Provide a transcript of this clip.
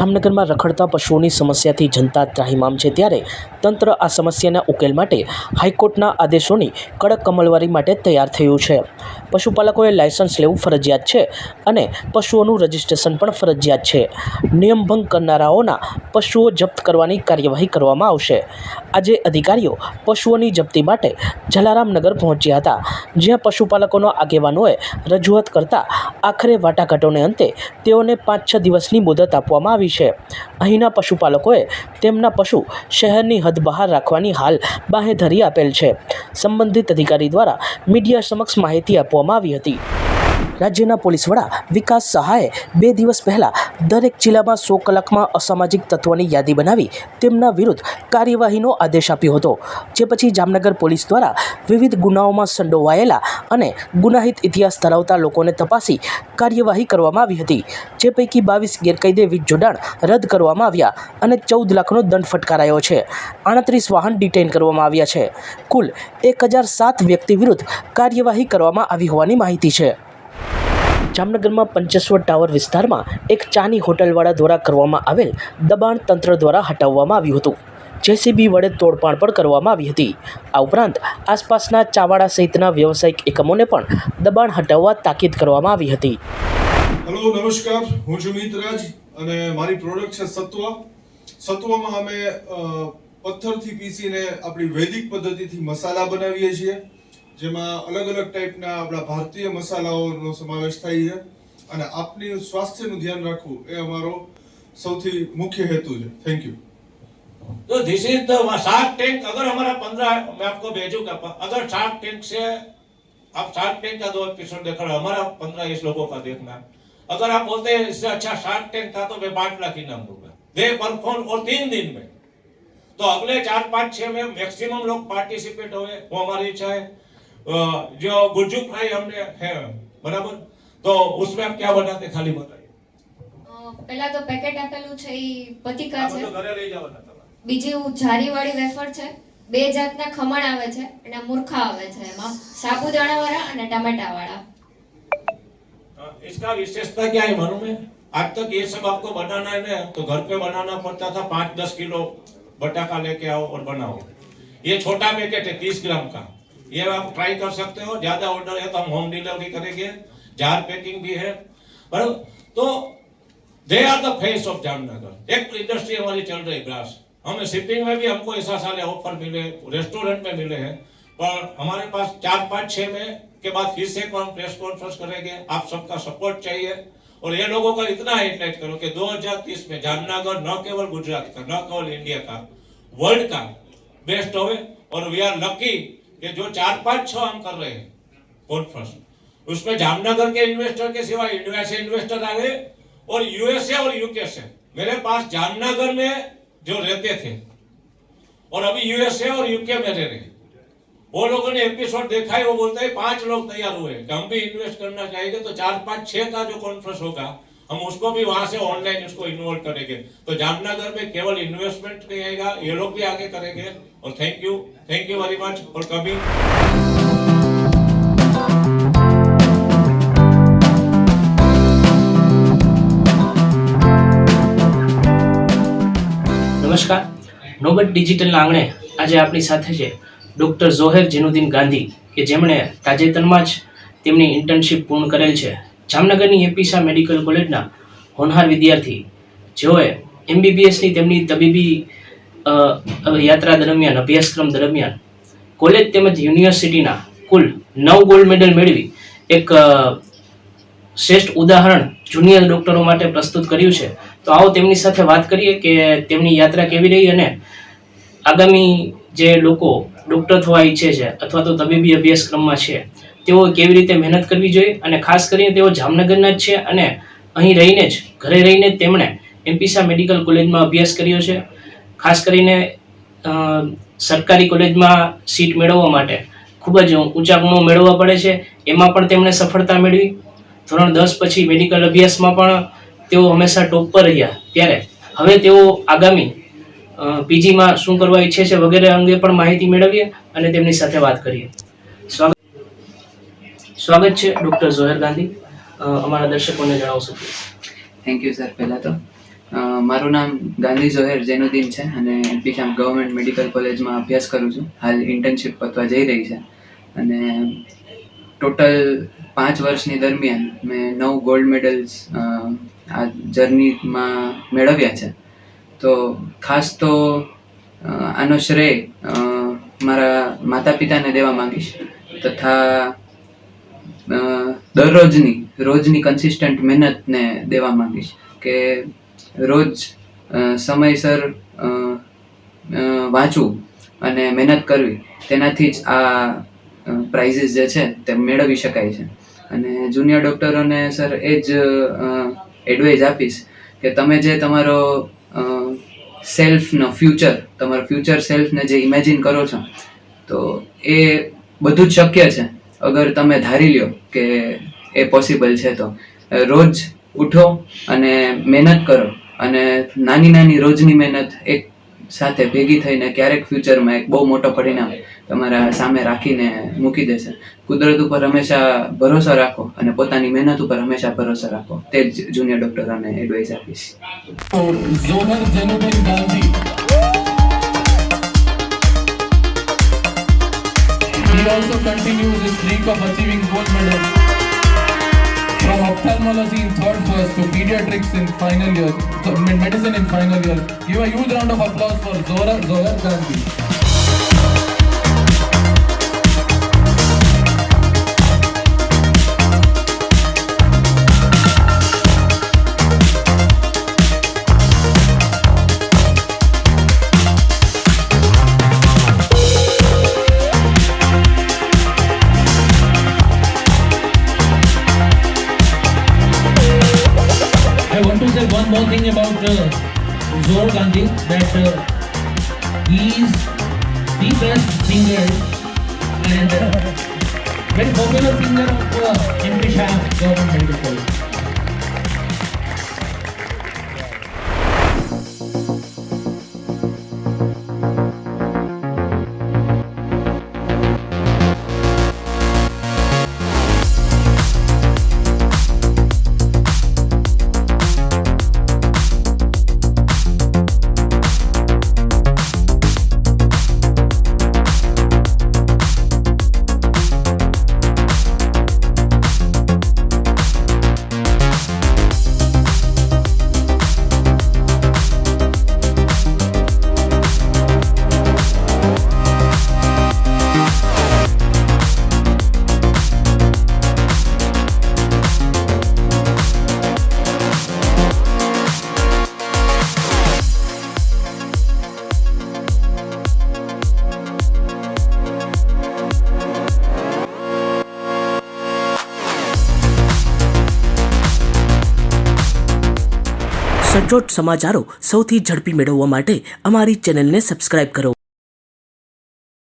જામનગરમાં રખડતા પશુઓની સમસ્યાથી જનતા ત્રાહિમામ છે, ત્યારે તંત્ર આ સમસ્યાના ઉકેલ માટે હાઈકોર્ટના આદેશોની કડક અમલવારી માટે તૈયાર થયું છે. પશુપાલકોએ લાયસન્સ લેવું ફરજિયાત છે અને પશુઓનું રજિસ્ટ્રેશન પણ ફરજિયાત છે. નિયમ ભંગ કરનારાઓના પશુઓ જપ્ત કરવાની કાર્યવાહી કરવામાં આવશે. આજે અધિકારીઓ પશુઓની જપ્તી માટે જલારામનગર પહોંચ્યા હતા, જ્યાં પશુપાલકોના આગેવાનોએ રજૂઆત કરતા આખરે વાટાઘાટોને અંતે તેઓને 5-6 દિવસની મુદત આપવામાં આવી છે. અહીંના પશુપાલકોએ તેમના પશુ શહેરની હદ બહાર રાખવાની હાલ બાંહેધરી આપેલ છે. સંબંધિત અધિકારી દ્વારા મીડિયા સમક્ષ માહિતી આપવામાં આવી હતી. રાજ્યના પોલીસ વડા વિકાસ સહાયે 2 દિવસ પહેલા દરેક જિલ્લામાં 100 કલાકમાં અસામાજિક તત્વોની યાદી બનાવી તેમના વિરુદ્ધ કાર્યવાહીનો આદેશ આપ્યો હતો. જે પછી જામનગર પોલીસ દ્વારા વિવિધ ગુનાઓમાં સંડોવાયેલા અને ગુનાહિત ઇતિહાસ ધરાવતા લોકોને તપાસી કાર્યવાહી કરવામાં આવી હતી. જે પૈકી 22 ગેરકાયદે વીજ જોડાણ રદ કરવામાં આવ્યા અને 14 લાખનો દંડ ફટકારાયો છે. 38 વાહન ડિટેઇન કરવામાં આવ્યા છે. કુલ 1007 વ્યક્તિ વિરુદ્ધ કાર્યવાહી કરવામાં આવી હોવાની માહિતી છે. જામનગરમાં પંચેશ્વર ટાવર વિસ્તારમાં એક ચાની હોટલવાળા દ્વારા કરવામાં આવેલ દબાણ તંત્ર દ્વારા હટાવવામાં આવ્યું હતું. જેસીબી વડે તોડપાડ પણ કરવામાં આવી હતી. આ ઉપરાંત આસપાસના ચાવાડા સહિતના વ્યવસાયિક એકમોને પણ દબાણ હટાવવા તાકીદ કરવામાં આવી હતી. હેલો, નમસ્કાર. હું છું મિતરાજ અને મારી પ્રોડક્ટ છે સત્વા. સત્વામાં અમે પથ્થરથી પીસીને આપણી વૈદિક પદ્ધતિથી મસાલા બનાવીએ છીએ, જેમાં અલગ અલગ ટાઈપના આપણા ભારતીય મસાલાઓનો સમાવેશ થાય છે અને આપની સ્વાસ્થ્યનું ધ્યાન રાખવું એ અમારો સૌથી મુખ્ય હેતુ છે. Thank you. तो this is the Shark Tank. अगर हमारा 15, मैं आपको भेजूंगा, अगर शार्क टैंक से आप शार्क टैंक का 2 एपिसोड देखा, हमारा 15-20 लोगों का देखना. अगर आप बोलते हैं इससे अच्छा शार्क टैंक था तो मैं 5 लाख इनाम दूंगा. दे परफॉर्म और 3 दिन में. तो अगले 4, 5, 6 में मैक्सिमम लोग पार्टिसिपेट हुए, वो हमारी इच्छा है. जो गुज्जू फ्राई हमने है बराबर, तो उसमें आप क्या बनाते खाली बताइए. પહેલા તો પેકેટ આપેલું છે ઈ પતિકા છે, ઘરે લઈ જવાના તમારે. બીજું જારીવાળી વેફર છે, 2 જાતના ખમણ આવે છે અને મૂર્ખા આવે છે, એમાં સાબુદાણા વાળા અને ટમેટા વાળા. इसका विशेषता क्या है मालूम है? आज तक ये सब आपको बनाना है ना, तो घर पे बनाना पड़ता था. 5-10 किलो बटाका लेके आओ और बनाओ. ये छोटा पैकेट है 30 ग्राम का, ये आप ट्राई कर सकते हो. ज्यादा ऑर्डर है तो हम होम डिलीवरी करेंगे. जार पैकिंग भी है बराबर. तो they are the face of Jamnagar. एक इंडस्ट्री हमारी चल रही ग्लास. हमें शिपिंग में भी हमको ऐसा सारे ऑफर मिले, रेस्टोरेंट में मिले हैं, पर हमारे पास 4, 5, 6 में के बाद फिर से हम प्रेस कॉन्फ्रेंस करेंगे. आप सबका सपोर्ट चाहिए और ये लोगों का इतना हाईलाइट करो कि 2030 में जामनगर न केवल गुजरात का, न केवल इंडिया का, वर्ल्ड का बेस्ट होवे. और वी आर लकी कि जो 4, 5, 6 हम कर रहे हैं कॉन्फ्रेंस, उसमें जामनगर के इन्वेस्टर के सिवा इंडिया से इन्वेस्टर आ गए और यूएसए और यूके से. मेरे पास जामनगर में जो रहते थे और अभी यूएसए और यूके में रह रहे, वो लोगों ने एपिसोड देखा है. वो बोलते हैं 5 लोग तैयार हुए कि हम भी इन्वेस्ट करना चाहेंगे. तो 4, 5, 6 का जो कॉन्फ्रेंस होगा, हम उसको भी वहां से ऑनलाइन उसको इन्वॉल्व करेंगे. तो जामनगर में केवल इन्वेस्टमेंट नहीं आएगा, ये लोग भी आगे करेंगे. और thank you very much for coming. નમસ્કાર. નોબત ડિજિટલના આંગણે આજે આપણી સાથે છે ડૉક્ટર ઝોહેર જીનુદ્દીન ગાંધી, કે જેમણે તાજેતરમાં જ તેમની ઇન્ટર્નશીપ પૂર્ણ કરેલ છે. જામનગરની એપીસા મેડિકલ કોલેજના હોનહાર વિદ્યાર્થી, જેઓએ MBBSની તેમની તબીબી યાત્રા દરમિયાન, અભ્યાસક્રમ દરમિયાન કોલેજ તેમજ યુનિવર્સિટીના કુલ 9 ગોલ્ડ મેડલ મેળવી એક શ્રેષ્ઠ ઉદાહરણ જુનિયર ડૉક્ટરો માટે પ્રસ્તુત કર્યું છે. તો આવો તેમની સાથે વાત કરીએ કે તેમની યાત્રા કેવી રહી અને આગામી જે લોકો ડૉક્ટર થવા ઈચ્છે છે અથવા તો તબીબી અભ્યાસક્રમમાં છે, તેઓ કેવી રીતે મહેનત કરવી જોઈએ. અને ખાસ કરીને તેઓ જામનગરના જ છે અને અહીં રહીને જ, ઘરે રહીને જ તેમણે એમપીસા મેડિકલ કોલેજમાં અભ્યાસ કર્યો છે. ખાસ કરીને સરકારી કોલેજમાં સીટ મેળવવા માટે ખૂબ જ ઊંચા ગુણો મેળવવા પડે છે. એમાં પણ તેમણે સફળતા મેળવી. ધોરણ 10 પછી મેડિકલ અભ્યાસમાં પણ તેઓ હંમેશા ટોપ પર રહ્યા. ત્યારે હવે તેઓ આગામી પીજીમાં શું કરવા ઈચ્છે છે વગેરે અંગે પણ માહિતી મેળવીએ અને તેમની સાથે વાત કરીએ. સ્વાગત છે ડૉક્ટર ઝોહેર ગાંધી. અમારા દર્શકોને જણાવશો પ્લીઝ. Thank you sir. પહેલાં તો મારું નામ ગાંધી ઝોહેર જૈનુદ્દીન છે અને પીશામ ગવર્મેન્ટ મેડિકલ કોલેજમાં અભ્યાસ કરું છું. હાલ ઇન્ટર્નશિપ પતવા જઈ રહી છે અને ટોટલ 5 વર્ષની દરમિયાન મેં 9 ગોલ્ડ મેડલ્સ આ જર્નીમાં મેળવ્યા છે. તો ખાસ તો આનો શ્રેય મારા માતા પિતાને દેવા માંગીશ તથા રોજની કન્સિસ્ટન્ટ મહેનતને દેવા માંગીશ કે રોજ સમયસર વાંચવું અને મહેનત કરવી, તેનાથી જ આ પ્રાઇઝીસ જે છે તે મેળવી શકાય છે. અને જુનિયર ડૉક્ટરોને સર એ જ એડવાઇસ આપીશ કે તમે જે તમારો તમારો ફ્યુચર સેલ્ફને જે ઇમેજિન કરો છો, તો એ બધું જ શક્ય છે અગર તમે ધારી લ્યો કે એ પોસિબલ છે. તો રોજ ઉઠો અને મહેનત કરો અને નાની રોજની મહેનત એક સાથે ભેગી થઈને ક્યારેક ફ્યુચરમાં એક બહુ મોટો પરિણામ તમારા સામે રાખીને મૂકી દેશે. કુદરત ઉપર હંમેશા ભરોસો રાખો અને પોતાની મહેનત ઉપર હંમેશા ભરોસો રાખો. તે જ જુનિયર ડૉક્ટરોને એડવાઇસ આપીશ. Zohar Jainuddin Gandhi. He also continues his streak of achieving gold medals from ophthalmology in third first to pediatrics in final year, medicine in final year. Give a huge round of applause for Zohar Gandhi. I want to say one more thing about Zohar Gandhi, that he is the best singer and very popular singer of MP Shah Government Medical College. સચોટ સમાચારો સૌથી ઝડપી મેળવવા માટે અમારી ચેનલને subscribe કરો.